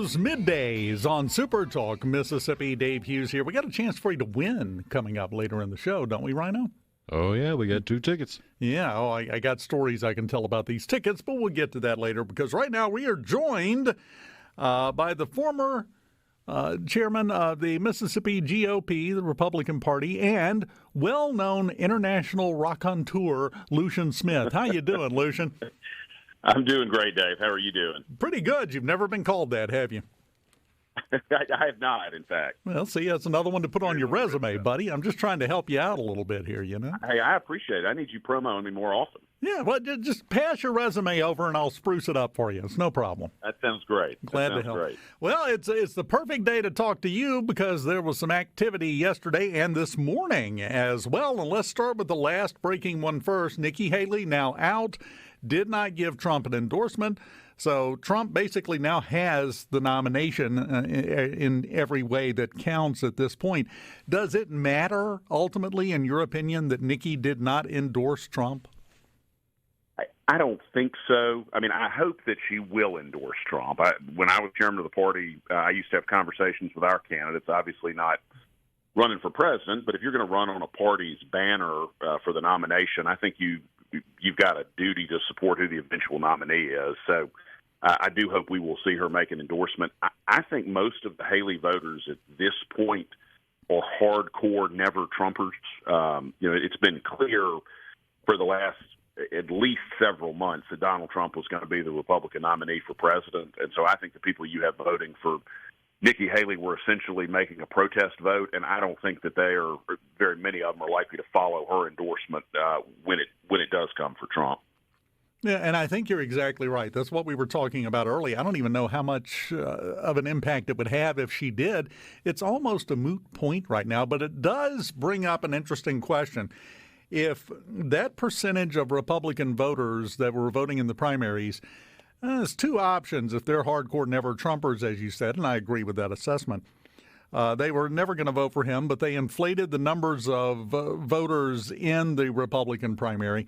those middays on SuperTalk, Mississippi. Dave Hughes here. We got a chance for you to win coming up later in the show, don't we, Rhino? Oh, yeah, we got 2 tickets. Yeah, I got stories I can tell about these tickets, but we'll get to that later because right now we are joined by the former chairman of the Mississippi GOP, the Republican Party, and well-known international raconteur, Lucien Smith. How you doing, Lucien? I'm doing great, Dave. How are you doing? Pretty good. You've never been called that, have you? I have not, in fact. Well, see, that's another one to put on your resume, buddy. I'm just trying to help you out a little bit here, you know? Hey, I appreciate it. I need you promoting me more often. Yeah, well, just pass your resume over and I'll spruce it up for you. It's no problem. That sounds great. Glad to help. Great. Well, it's the perfect day to talk to you because there was some activity yesterday and this morning as well. And let's start with the last breaking one first. Nikki Haley now out, did not give Trump an endorsement. So Trump basically now has the nomination in every way that counts at this point. Does it matter ultimately, in your opinion, that Nikki did not endorse Trump? I don't think so. I mean, I hope that she will endorse Trump. When I was chairman of the party, I used to have conversations with our candidates, obviously not running for president, but if you're going to run on a party's banner for the nomination, I think you've got a duty to support who the eventual nominee is. So I do hope we will see her make an endorsement. I think most of the Haley voters at this point are hardcore never-Trumpers. It's been clear for the last at least several months that Donald Trump was going to be the Republican nominee for president. And so I think the people you have voting for Nikki Haley were essentially making a protest vote, and I don't think that very many of them are likely to follow her endorsement when it does come for Trump. Yeah, and I think you're exactly right. That's what we were talking about earlier. I don't even know how much of an impact it would have if she did. It's almost a moot point right now, but it does bring up an interesting question. If that percentage of Republican voters that were voting in the primaries, there's 2 options if they're hardcore never-Trumpers, as you said, and I agree with that assessment. They were never going to vote for him, but they inflated the numbers of voters in the Republican primary.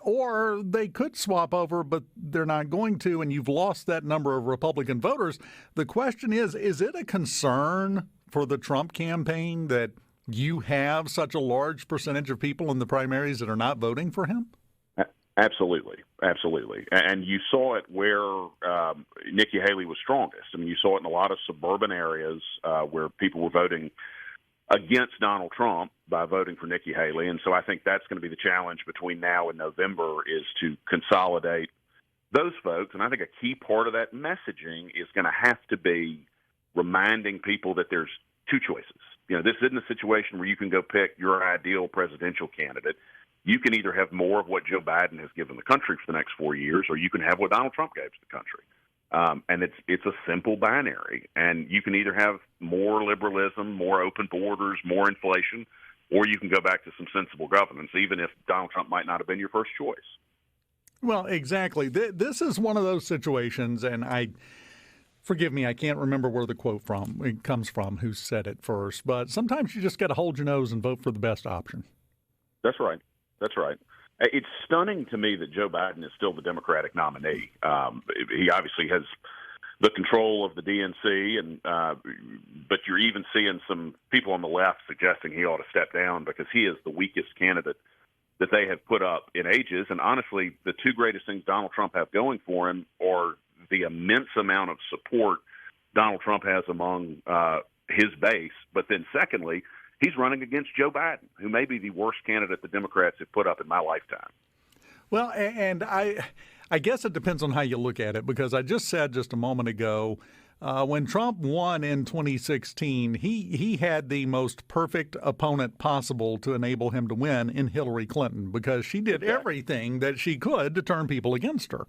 Or they could swap over, but they're not going to, and you've lost that number of Republican voters. The question is it a concern for the Trump campaign that you have such a large percentage of people in the primaries that are not voting for him? Absolutely. Absolutely. And you saw it where Nikki Haley was strongest. I mean, you saw it in a lot of suburban areas where people were voting against Donald Trump by voting for Nikki Haley. And so I think that's going to be the challenge between now and November is to consolidate those folks. And I think a key part of that messaging is going to have to be reminding people that there's 2 choices. This isn't a situation where you can go pick your ideal presidential candidate. You can either have more of what Joe Biden has given the country for the next 4 years, or you can have what Donald Trump gave to the country. And it's a simple binary. And you can either have more liberalism, more open borders, more inflation, or you can go back to some sensible governance, even if Donald Trump might not have been your first choice. Well, exactly. This is one of those situations, and forgive me, I can't remember where the quote comes from, who said it first, but sometimes you just got to hold your nose and vote for the best option. That's right. That's right. It's stunning to me that Joe Biden is still the Democratic nominee. He obviously has the control of the DNC, but you're even seeing some people on the left suggesting he ought to step down because he is the weakest candidate that they have put up in ages. And honestly, the 2 greatest things Donald Trump have going for him are the immense amount of support Donald Trump has among his base, but then secondly, he's running against Joe Biden, who may be the worst candidate the Democrats have put up in my lifetime. Well, and I guess it depends on how you look at it, because I just said just a moment ago, when Trump won in 2016, he had the most perfect opponent possible to enable him to win in Hillary Clinton, because she did everything that she could to turn people against her.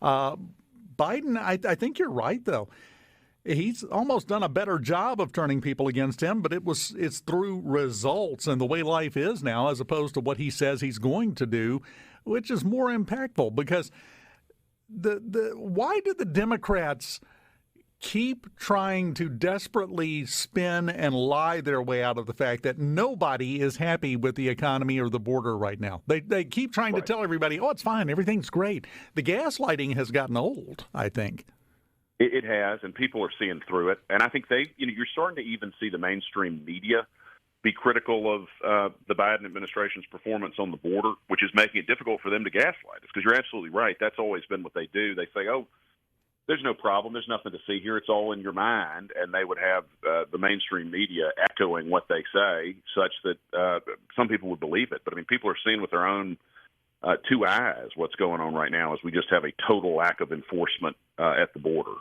Biden, I think you're right, though. He's almost done a better job of turning people against him, but it's through results and the way life is now, as opposed to what he says he's going to do, which is more impactful. Because why do the Democrats keep trying to desperately spin and lie their way out of the fact that nobody is happy with the economy or the border right now? They keep trying to tell everybody, oh, it's fine, everything's great. The gaslighting has gotten old, I think. It has, and people are seeing through it. And I think you're starting to even see the mainstream media be critical of the Biden administration's performance on the border, which is making it difficult for them to gaslight us. Because you're absolutely right. That's always been what they do. They say, oh, there's no problem. There's nothing to see here. It's all in your mind. And they would have the mainstream media echoing what they say such that some people would believe it. But, I mean, people are seeing with their own two eyes what's going on right now is we just have a total lack of enforcement at the border.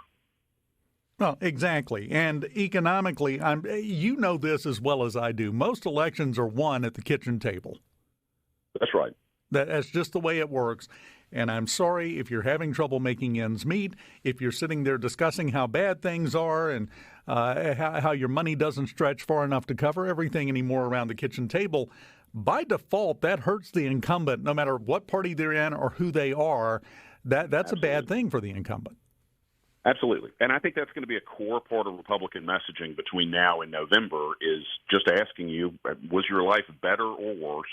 Well, exactly. And economically, you know this as well as I do. Most elections are won at the kitchen table. That's right. That's just the way it works. And I'm sorry if you're having trouble making ends meet, if you're sitting there discussing how bad things are and how your money doesn't stretch far enough to cover everything anymore around the kitchen table. By default, that hurts the incumbent, no matter what party they're in or who they are. That's Absolutely. A bad thing for the incumbent. Absolutely. And I think that's going to be a core part of Republican messaging between now and November is just asking you, was your life better or worse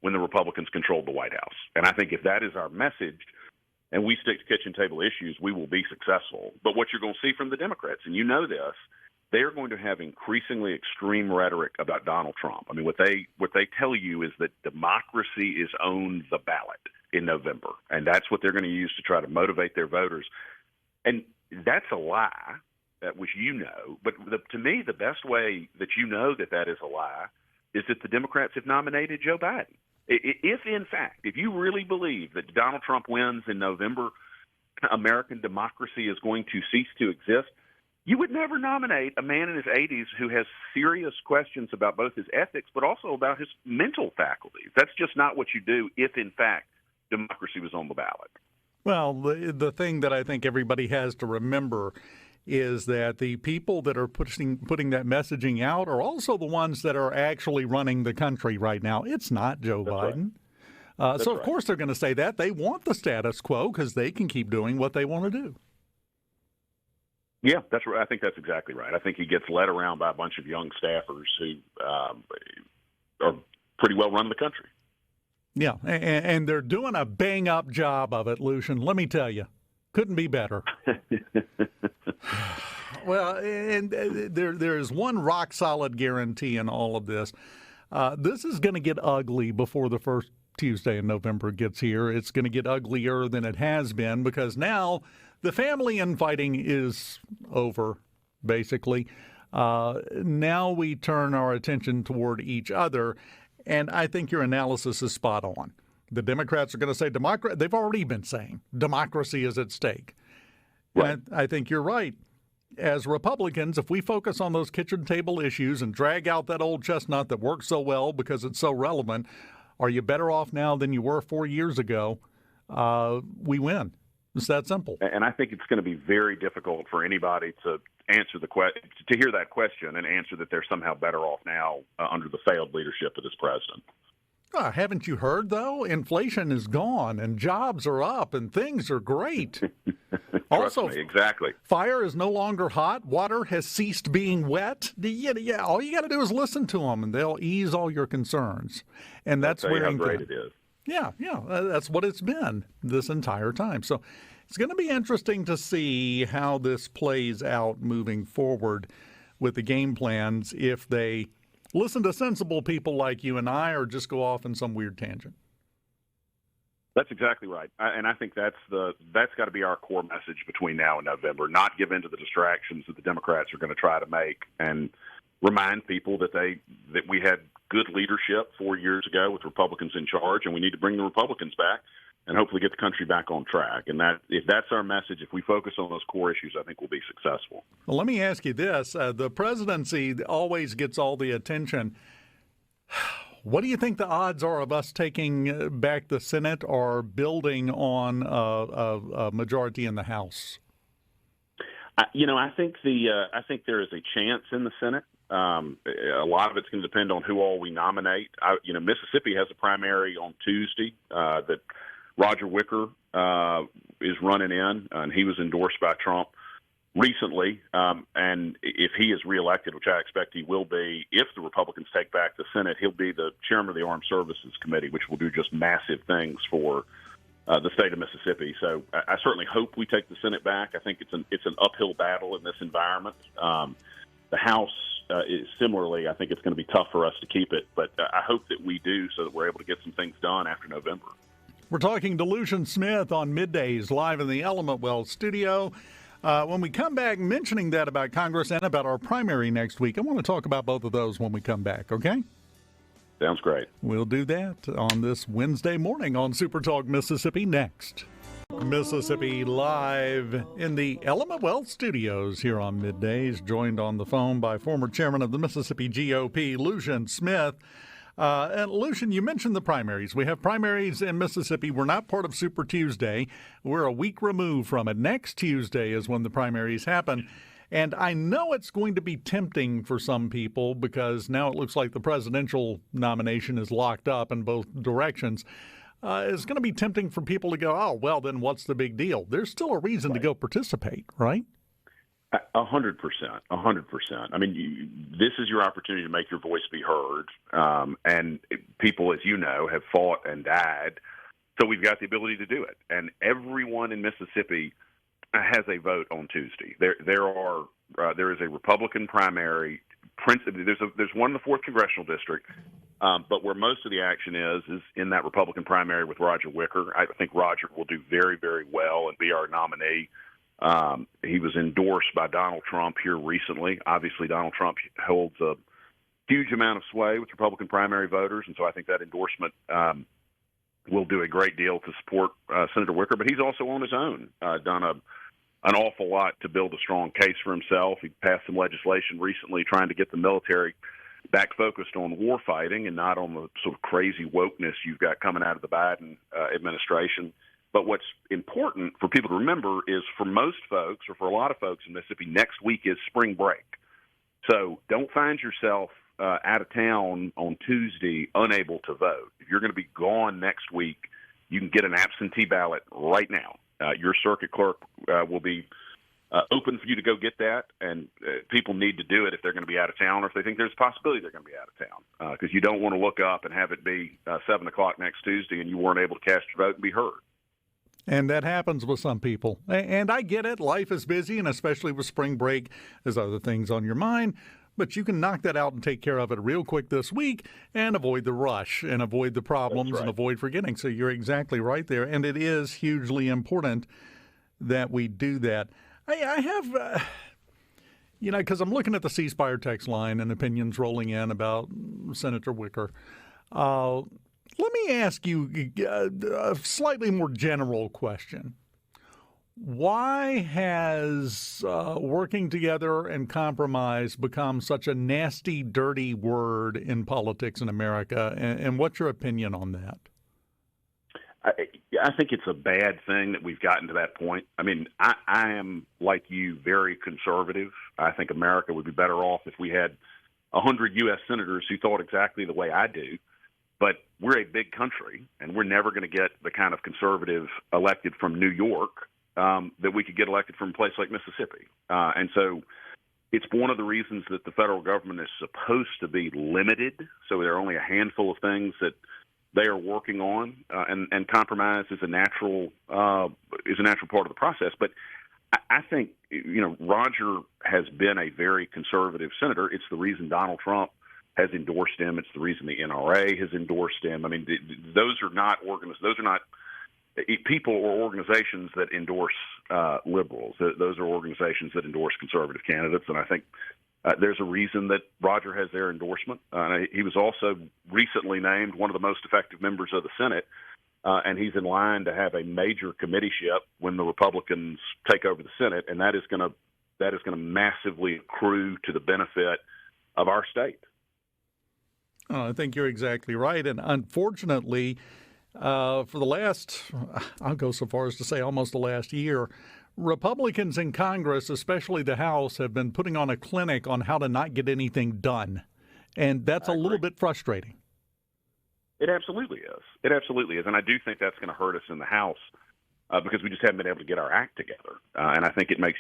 when the Republicans controlled the White House? And I think if that is our message and we stick to kitchen table issues, we will be successful. But what you're going to see from the Democrats, and you know this, they're going to have increasingly extreme rhetoric about Donald Trump. I mean, what they tell you is that democracy is on the ballot in November, and that's what they're going to use to try to motivate their voters. And that's a lie, which you know. But to me, the best way that you know that is a lie is that the Democrats have nominated Joe Biden. If, in fact, if you really believe that Donald Trump wins in November, American democracy is going to cease to exist, you would never nominate a man in his 80s who has serious questions about both his ethics but also about his mental faculties. That's just not what you do if, in fact, democracy was on the ballot. Well, the thing that I think everybody has to remember is that the people that are putting that messaging out are also the ones that are actually running the country right now. It's not Joe Biden. Right. So, of course, they're going to say that. They want the status quo because they can keep doing what they want to do. Yeah, that's right. I think that's exactly right. I think he gets led around by a bunch of young staffers who are pretty well running the country. Yeah, and they're doing a bang-up job of it, Lucien. Let me tell you, couldn't be better. Well, and there is one rock-solid guarantee in all of this. This is going to get ugly before the first Tuesday in November gets here. It's going to get uglier than it has been because now the family infighting is over, basically. Now we turn our attention toward each other. And I think your analysis is spot on. The Democrats are going to say they've already been saying democracy is at stake. Right. And I think you're right. As Republicans, if we focus on those kitchen table issues and drag out that old chestnut that works so well because it's so relevant, are you better off now than you were 4 years ago? We win. It's that simple. And I think it's going to be very difficult for anybody to answer to hear that question and answer that they're somehow better off now under the failed leadership of this president. Haven't you heard, though? Inflation is gone and jobs are up and things are great. Also, me, exactly. Fire is no longer hot. Water has ceased being wet. Yeah. All you got to do is listen to them and they'll ease all your concerns. And that's where how great it is. Yeah, that's what it's been this entire time. So it's going to be interesting to see how this plays out moving forward with the game plans if they listen to sensible people like you and I or just go off in some weird tangent. That's exactly right. And I think that's got to be our core message between now and November, not give in to the distractions that the Democrats are going to try to make and remind people that we had good leadership 4 years ago with Republicans in charge, and we need to bring the Republicans back and hopefully get the country back on track. And that if that's our message, if we focus on those core issues, I think we'll be successful. Well, let me ask you this. The presidency always gets all the attention. What do you think the odds are of us taking back the Senate or building on a majority in the House? I think I think there is a chance in the Senate. A lot of it's going to depend on who all we nominate. Mississippi has a primary on Tuesday that Roger Wicker is running in, and he was endorsed by Trump recently. And if he is reelected, which I expect he will be, if the Republicans take back the Senate, he'll be the chairman of the Armed Services Committee, which will do just massive things for the state of Mississippi. So I certainly hope we take the Senate back. I think it's an uphill battle in this environment. The House is similarly. I think it's going to be tough for us to keep it, but I hope that we do so that we're able to get some things done after November. We're talking to Lucien Smith on Middays live in the Element Well studio. When we come back, mentioning that about Congress and about our primary next week, I want to talk about both of those when we come back, okay? Sounds great. We'll do that on this Wednesday morning on SuperTalk Mississippi next. Mississippi live in the Element Wealth studios here on Middays, joined on the phone by former chairman of the Mississippi GOP, Lucien Smith. And Lucien, you mentioned the primaries. We have primaries in Mississippi. We're not part of Super Tuesday. We're a week removed from it. Next Tuesday is when the primaries happen. And I know it's going to be tempting for some people because now it looks like the presidential nomination is locked up in both directions. It's going to be tempting for people to go, oh, well, then what's the big deal? There's still a reason to go participate, right? 100%. 100%. I mean, this is your opportunity to make your voice be heard. And people, as you know, have fought and died. So we've got the ability to do it. And everyone in Mississippi has a vote on Tuesday. There is a Republican primary. There's one in the 4th Congressional District, but where most of the action is in that Republican primary with Roger Wicker. I think Roger will do very, very well and be our nominee. He was endorsed by Donald Trump here recently. Obviously, Donald Trump holds a huge amount of sway with Republican primary voters, and so I think that endorsement will do a great deal to support Senator Wicker. But he's also on his own done an awful lot to build a strong case for himself. He passed some legislation recently trying to get the military back focused on war fighting and not on the sort of crazy wokeness you've got coming out of the Biden administration. But what's important for people to remember is for most folks, or for a lot of folks in Mississippi, next week is spring break. So don't find yourself out of town on Tuesday unable to vote. If you're going to be gone next week, you can get an absentee ballot right now. Your circuit clerk will be open for you to go get that, and people need to do it if they're going to be out of town or if they think there's a possibility they're going to be out of town, because you don't want to look up and have it be 7 o'clock next Tuesday and you weren't able to cast your vote and be heard. And that happens with some people. And I get it. Life is busy, and especially with spring break, there's other things on your mind. But you can knock that out and take care of it real quick this week and avoid the rush and avoid the problems and avoid forgetting. So you're exactly right there. And it is hugely important that we do that. I have, because I'm looking at the C Spire text line and opinions rolling in about Senator Wicker. Let me ask you a slightly more general question. Why has working together and compromise become such a nasty, dirty word in politics in America? And what's your opinion on that? I think it's a bad thing that we've gotten to that point. I mean, I am, like you, very conservative. I think America would be better off if we had 100 U.S. senators who thought exactly the way I do. But we're a big country, and we're never going to get the kind of conservative elected from New York that we could get elected from a place like Mississippi. And so it's one of the reasons that the federal government is supposed to be limited. So there are only a handful of things that they are working on, and compromise is a natural part of the process. But I think, Roger has been a very conservative senator. It's the reason Donald Trump has endorsed him. It's the reason the NRA has endorsed him. I mean, those are not people or organizations that endorse liberals. Those are organizations that endorse conservative candidates, and I think there's a reason that Roger has their endorsement. He was also recently named one of the most effective members of the Senate, and he's in line to have a major committeeship when the Republicans take over the Senate, and that is going to massively accrue to the benefit of our state. I think you're exactly right, and unfortunately, for the last, I'll go so far as to say almost the last year, Republicans in Congress, especially the House, have been putting on a clinic on how to not get anything done. And that's a little bit frustrating. It absolutely is. It absolutely is. And I do think that's going to hurt us in the House because we just haven't been able to get our act together. And I think it's going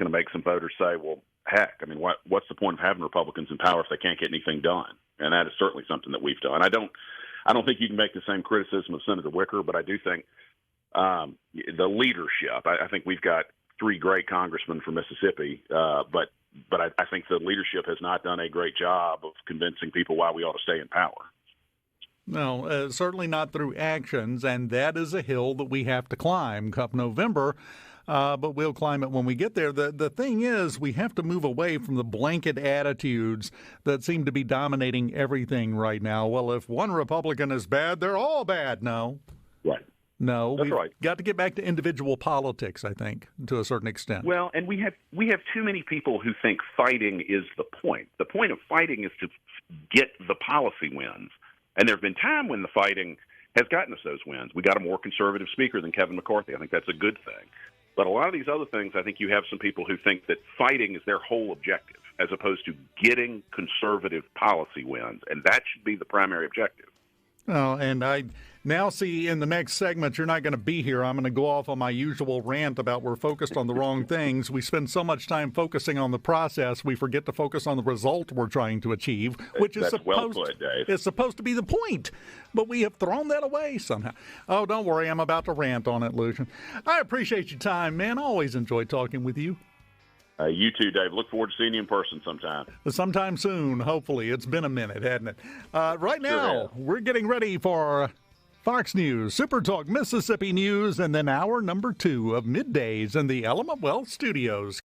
to make some voters say, well, heck, I mean, what's the point of having Republicans in power if they can't get anything done? And that is certainly something that we've done. I don't think you can make the same criticism of Senator Wicker, but I do think the leadership. I think we've got three great congressmen from Mississippi, but I think the leadership has not done a great job of convincing people why we ought to stay in power. No, certainly not through actions, and that is a hill that we have to climb come November. But we'll climb it when we get there. The thing is, we have to move away from the blanket attitudes that seem to be dominating everything right now. Well, if one Republican is bad, they're all bad. No. Right. No, That's we've right. got to get back to individual politics, I think, to a certain extent. Well, and we have too many people who think fighting is the point. The point of fighting is to get the policy wins. And there have been times when the fighting has gotten us those wins. We got a more conservative speaker than Kevin McCarthy. I think that's a good thing. But a lot of these other things, I think you have some people who think that fighting is their whole objective, as opposed to getting conservative policy wins. And that should be the primary objective. Oh, and I now see in the next segment you're not going to be here. I'm going to go off on my usual rant about we're focused on the wrong things. We spend so much time focusing on the process, we forget to focus on the result we're trying to achieve, which is supposed to be the point. But we have thrown that away somehow. Oh, don't worry. I'm about to rant on it, Lucien. I appreciate your time, man. Always enjoy talking with you. You too, Dave. Look forward to seeing you in person sometime. Sometime soon, hopefully. It's been a minute, hasn't it? Right now, we're getting ready for Fox News, SuperTalk Mississippi News, and then hour number 2 of Middays in the Element Wealth Studios.